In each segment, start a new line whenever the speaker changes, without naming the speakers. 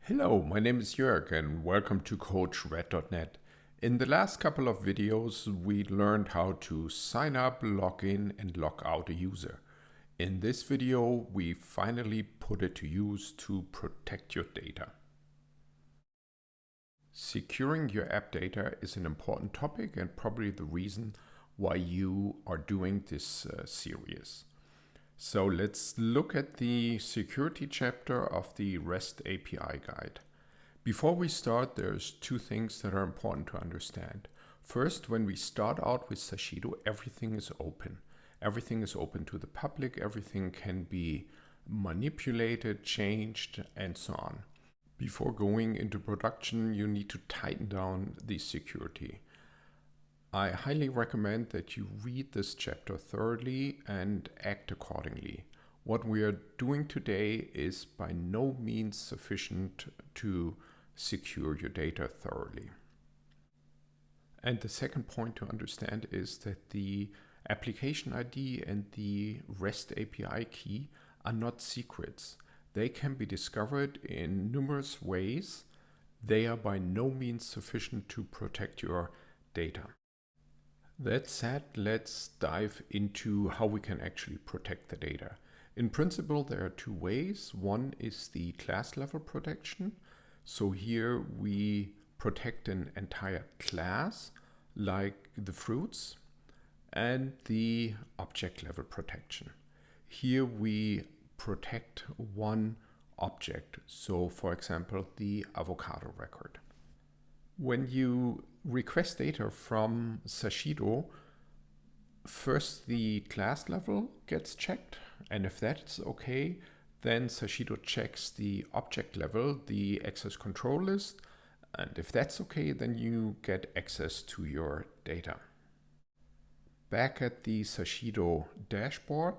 Hello, my name is Jörg and welcome to coachRED.net. In the last couple of videos, we learned how to sign up, log in and log out a user. In this video, we finally put it to use to protect your data. Securing your app data is an important topic and probably the reason why you are doing this series. So let's look at the security chapter of the REST API guide. Before we start, there's two things that are important to understand. First, when we start out with Sashido, everything is open. Everything is open to the public, everything can be manipulated, changed, and so on. Before going into production, you need to tighten down the security. I highly recommend that you read this chapter thoroughly and act accordingly. What we are doing today is by no means sufficient to secure your data thoroughly. And the second point to understand is that the application ID and the REST API key are not secrets. They can be discovered in numerous ways. They are by no means sufficient to protect your data. That said, let's dive into how we can actually protect the data. In principle, there are two ways. One is the class level protection. So here we protect an entire class, like the fruits, and the object level protection. Here we protect one object. So for example, the avocado record. When you request data from Sashido, first the class level gets checked, and if that's okay, then Sashido checks the object level, the access control list, and if that's okay, then you get access to your data. Back at the Sashido dashboard,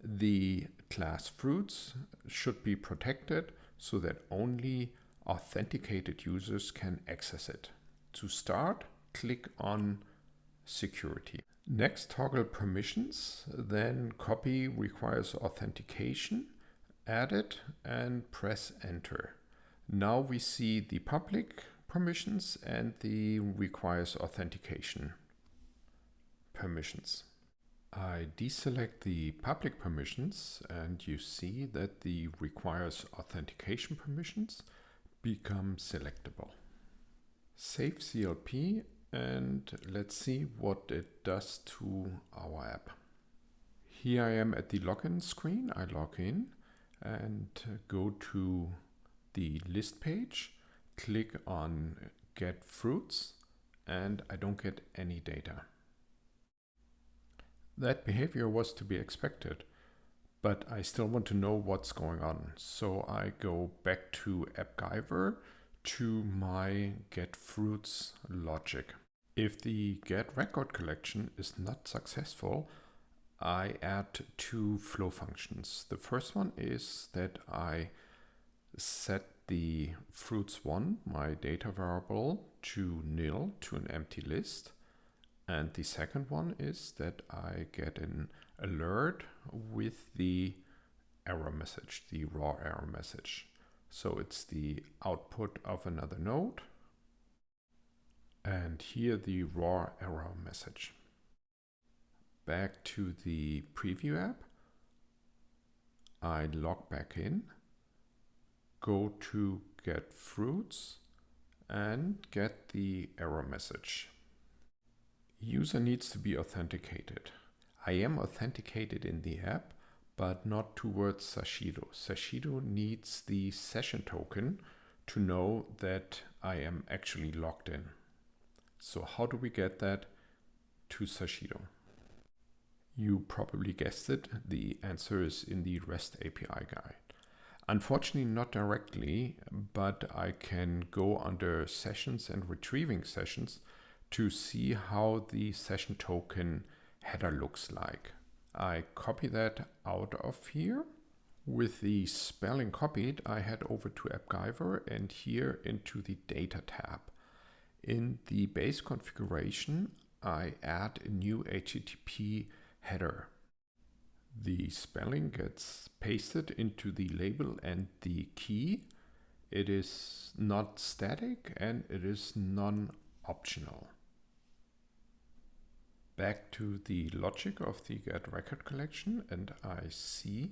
the class fruits should be protected so that only authenticated users can access it. To start, click on Security. Next, toggle permissions, then copy requires authentication, add it and press enter. Now we see the public permissions and the requires authentication permissions. I deselect the public permissions and you see that the requires authentication permissions become selectable. Save CLP and let's see what it does to our app. Here I am at the login screen. I log in and go to the list page, click on get fruits, and I don't get any data. That behavior was to be expected, but I still want to know what's going on. So I go back to Appgyver to my get fruits logic. If the get record collection is not successful, I add two flow functions. The first one is that I set the fruits1, my data variable, to nil, to an empty list. And the second one is that I get an alert with the error message, the raw error message. So it's the output of another node. And here the raw error message. Back to the preview app. I log back in, go to get fruits and get the error message. User needs to be authenticated. I am authenticated in the app, but not towards Sashido. Sashido needs the session token to know that I am actually logged in. So how do we get that to Sashido? You probably guessed it, the answer is in the REST API guide. Unfortunately not directly, but I can go under sessions and retrieving sessions to see how the session token header looks like. I copy that out of here. With the spelling copied, I head over to Appgyver and here into the data tab. In the base configuration, I add a new HTTP header. The spelling gets pasted into the label and the key, It is not static and it is non-optional. Back to the logic of the get record collection, and I see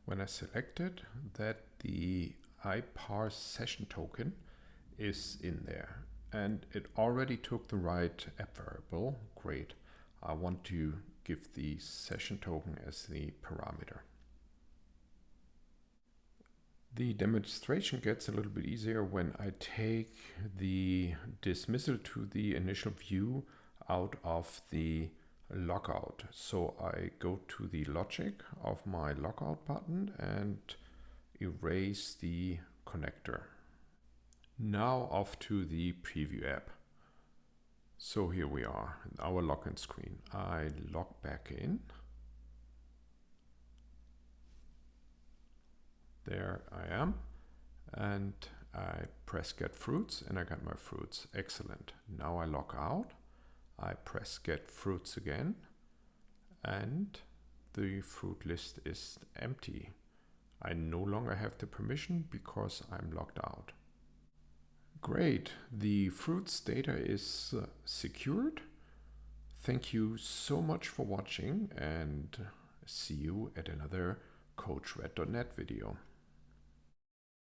when I select it that the iParse session token is in there, and it already took the right app variable. Great. I want to give the session token as the parameter. The demonstration gets a little bit easier when I take the dismissal to the initial view out of the logout. So I go to the logic of my logout button and erase the connector. Now off to the preview app. So here we are, our login screen. I log back in. There I am. And I press get fruits and I got my fruits. Excellent. Now I log out. I press get fruits again. And the fruit list is empty. I no longer have the permission because I'm logged out. Great, the fruits data is secured. Thank you so much for watching and see you at another coachRED.net video.